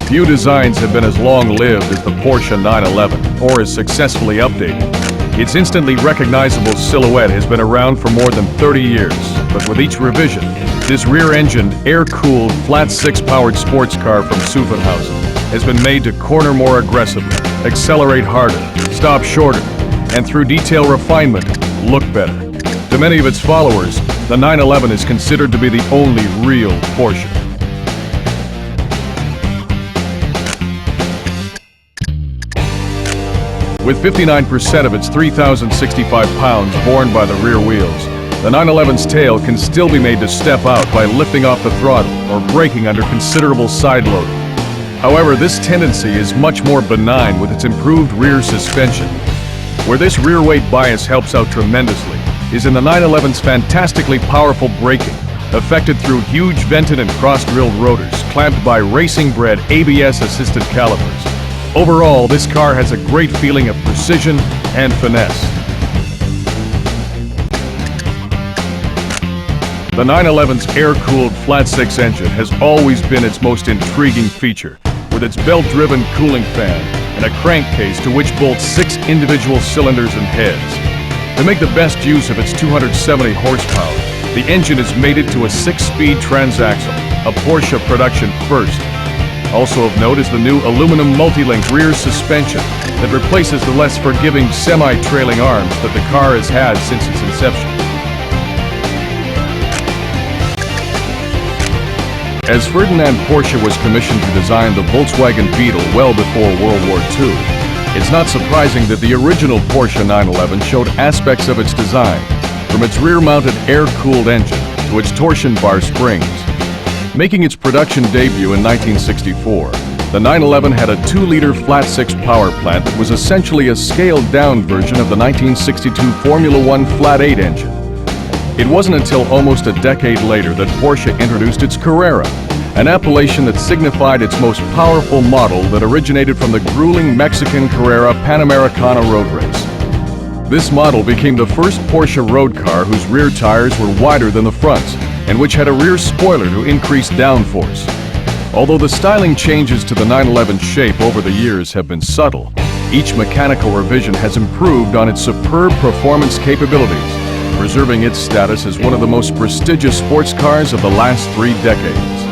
Few designs have been as long-lived as the Porsche 911, or as successfully updated. Its instantly recognizable silhouette has been around for more than 30 years, but with each revision, this rear-engined, air-cooled, flat-six-powered sports car from Zuffenhausen has been made to corner more aggressively, accelerate harder, stop shorter, and through detail refinement, look better. To many of its followers, the 911 is considered to be the only real Porsche. With 59% of its 3,065 pounds borne by the rear wheels, the 911's tail can still be made to step out by lifting off the throttle or braking under considerable side loading. However, this tendency is much more benign with its improved rear suspension. Where this rear weight bias helps out tremendously is in the 911's fantastically powerful braking, effected through huge vented and cross-drilled rotors clamped by racing-bred ABS-assisted calipers. Overall, this car has a great feeling of precision and finesse. The 911's air-cooled flat-six engine has always been its most intriguing feature, with its belt-driven cooling fan and a crankcase to which bolts 6 individual cylinders and heads. To make the best use of its 270 horsepower, the engine is mated to a 6-speed transaxle, a Porsche production first. Also of note is the new aluminum multi-link rear suspension that replaces the less forgiving semi-trailing arms that the car has had since its inception. As Ferdinand Porsche was commissioned to design the Volkswagen Beetle well before World War II, it's not surprising that the original Porsche 911 showed aspects of its design, from its rear-mounted air-cooled engine to its torsion bar springs. Making its production debut in 1964, the 911 had a 2-liter flat-six power plant that was essentially a scaled-down version of the 1962 Formula One flat-8 engine. It wasn't until almost a decade later that Porsche introduced its Carrera, an appellation that signified its most powerful model that originated from the grueling Mexican Carrera Panamericana road race. This model became the first Porsche road car whose rear tires were wider than the fronts, and which had a rear spoiler to increase downforce. Although the styling changes to the 911 shape over the years have been subtle, each mechanical revision has improved on its superb performance capabilities, preserving its status as one of the most prestigious sports cars of the last 3 decades.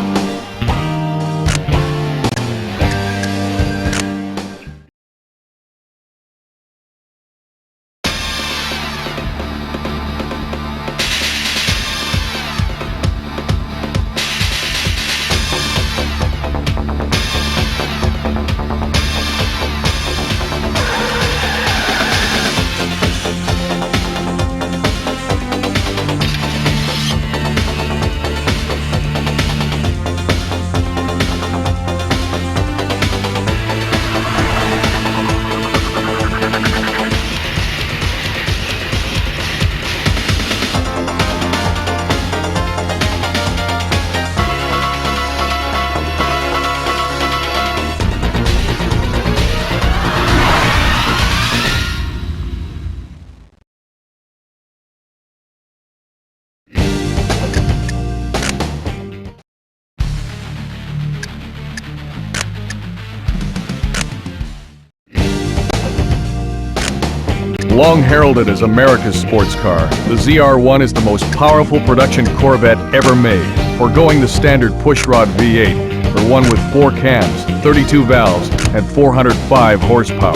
Long heralded as America's sports car, the ZR1 is the most powerful production Corvette ever made, foregoing the standard pushrod V8 for one with 4 cams, 32 valves, and 405 horsepower.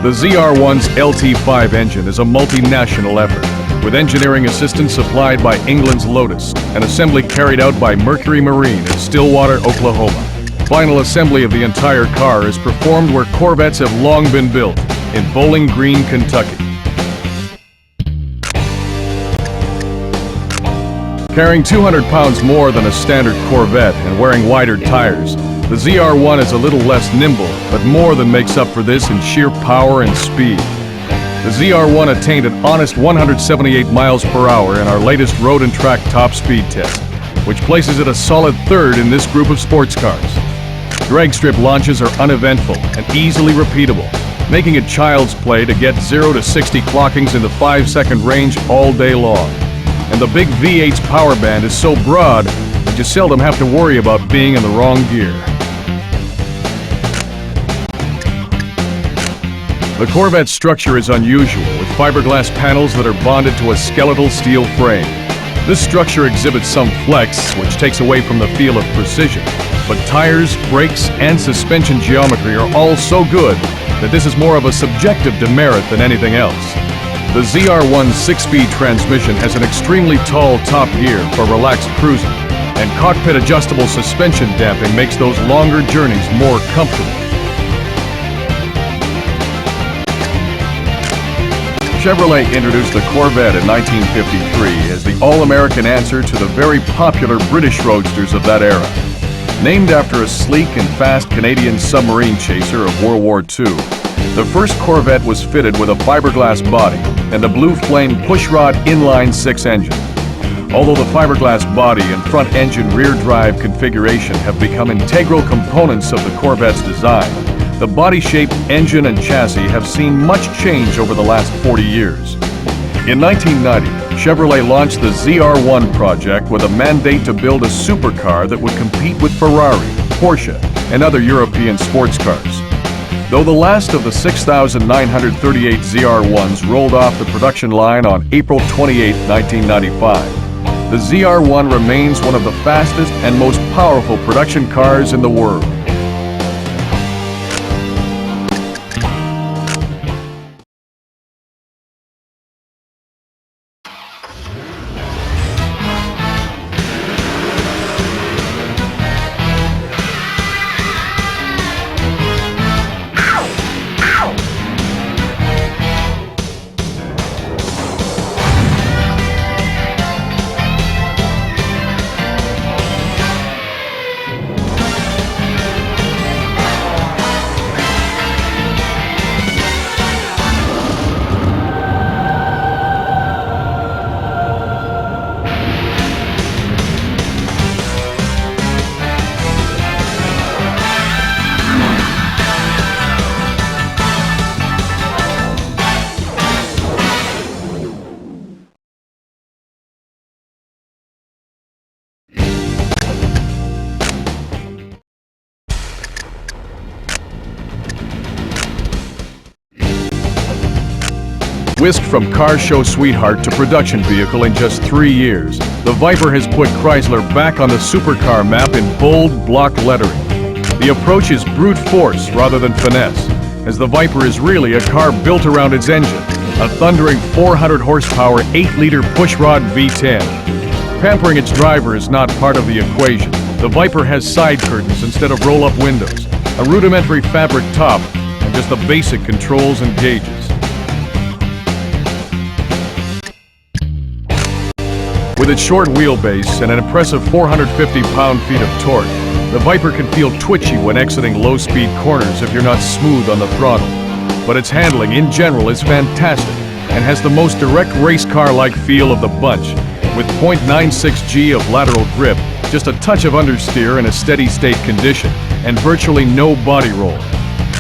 The ZR1's LT5 engine is a multinational effort, with engineering assistance supplied by England's Lotus and assembly carried out by Mercury Marine in Stillwater, Oklahoma. Final assembly of the entire car is performed where Corvettes have long been built, in Bowling Green, Kentucky. Carrying 200 pounds more than a standard Corvette and wearing wider tires, the ZR1 is a little less nimble, but more than makes up for this in sheer power and speed. The ZR1 attained an honest 178 miles per hour in our latest road and track top speed test, which places it a solid 3rd in this group of sports cars. Drag strip launches are uneventful and easily repeatable, making it child's play to get 0 to 60 clockings in the 5-second range all day long. And the big V8's power band is so broad that you seldom have to worry about being in the wrong gear. The Corvette's structure is unusual, with fiberglass panels that are bonded to a skeletal steel frame. This structure exhibits some flex, which takes away from the feel of precision. But tires, brakes, and suspension geometry are all so good that this is more of a subjective demerit than anything else. The ZR1's 6-speed transmission has an extremely tall top gear for relaxed cruising, and cockpit adjustable suspension damping makes those longer journeys more comfortable. Chevrolet introduced the Corvette in 1953 as the all-American answer to the very popular British roadsters of that era. Named after a sleek and fast Canadian submarine chaser of World War II, the first Corvette was fitted with a fiberglass body and a blue flame pushrod inline-6 engine. Although the fiberglass body and front-engine rear-drive configuration have become integral components of the Corvette's design, the body shape, engine, and chassis have seen much change over the last 40 years. In 1990, Chevrolet launched the ZR1 project with a mandate to build a supercar that would compete with Ferrari, Porsche, and other European sports cars. Though the last of the 6,938 ZR1s rolled off the production line on April 28, 1995, the ZR1 remains one of the fastest and most powerful production cars in the world. Whisked from car show sweetheart to production vehicle in just 3 years, the Viper has put Chrysler back on the supercar map in bold block lettering. The approach is brute force rather than finesse, as the Viper is really a car built around its engine, a thundering 400 horsepower 8-liter pushrod V10. Pampering its driver is not part of the equation. The Viper has side curtains instead of roll-up windows, a rudimentary fabric top, and just the basic controls and gauges. With its short wheelbase and an impressive 450 pound-feet of torque, the Viper can feel twitchy when exiting low-speed corners if you're not smooth on the throttle. But its handling in general is fantastic and has the most direct race car-like feel of the bunch, with 0.96 G of lateral grip, just a touch of understeer in a steady-state condition, and virtually no body roll.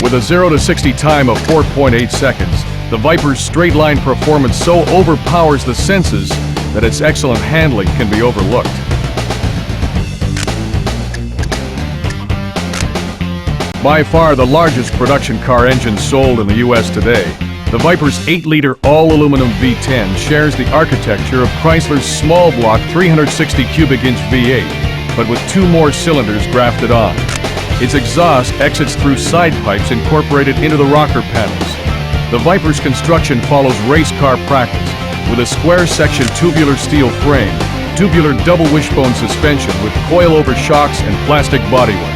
With a 0 to 60 time of 4.8 seconds, the Viper's straight-line performance so overpowers the senses that its excellent handling can be overlooked. By far the largest production car engine sold in the US today, the Viper's 8-liter all-aluminum V10 shares the architecture of Chrysler's small block 360 cubic inch V8, but with 2 more cylinders grafted on. Its exhaust exits through side pipes incorporated into the rocker panels. The Viper's construction follows race car practice, with a square-section tubular steel frame, tubular double wishbone suspension with coil-over shocks and plastic bodywork.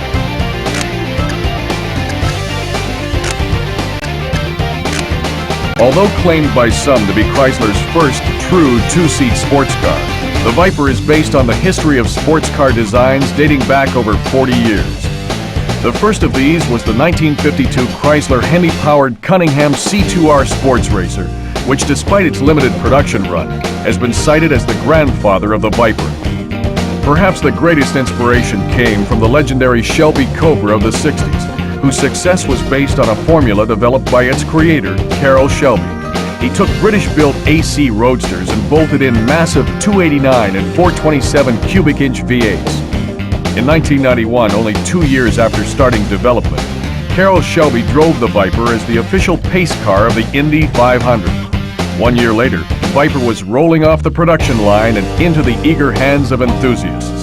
Although claimed by some to be Chrysler's first true 2-seat sports car, the Viper is based on the history of sports car designs dating back over 40 years. The first of these was the 1952 Chrysler Hemi-powered Cunningham C2R sports racer, which despite its limited production run, has been cited as the grandfather of the Viper. Perhaps the greatest inspiration came from the legendary Shelby Cobra of the 60s, whose success was based on a formula developed by its creator, Carroll Shelby. He took British-built AC roadsters and bolted in massive 289 and 427 cubic inch V8s. In 1991, only 2 years after starting development, Carroll Shelby drove the Viper as the official pace car of the Indy 500. 1 year later, the Viper was rolling off the production line and into the eager hands of enthusiasts.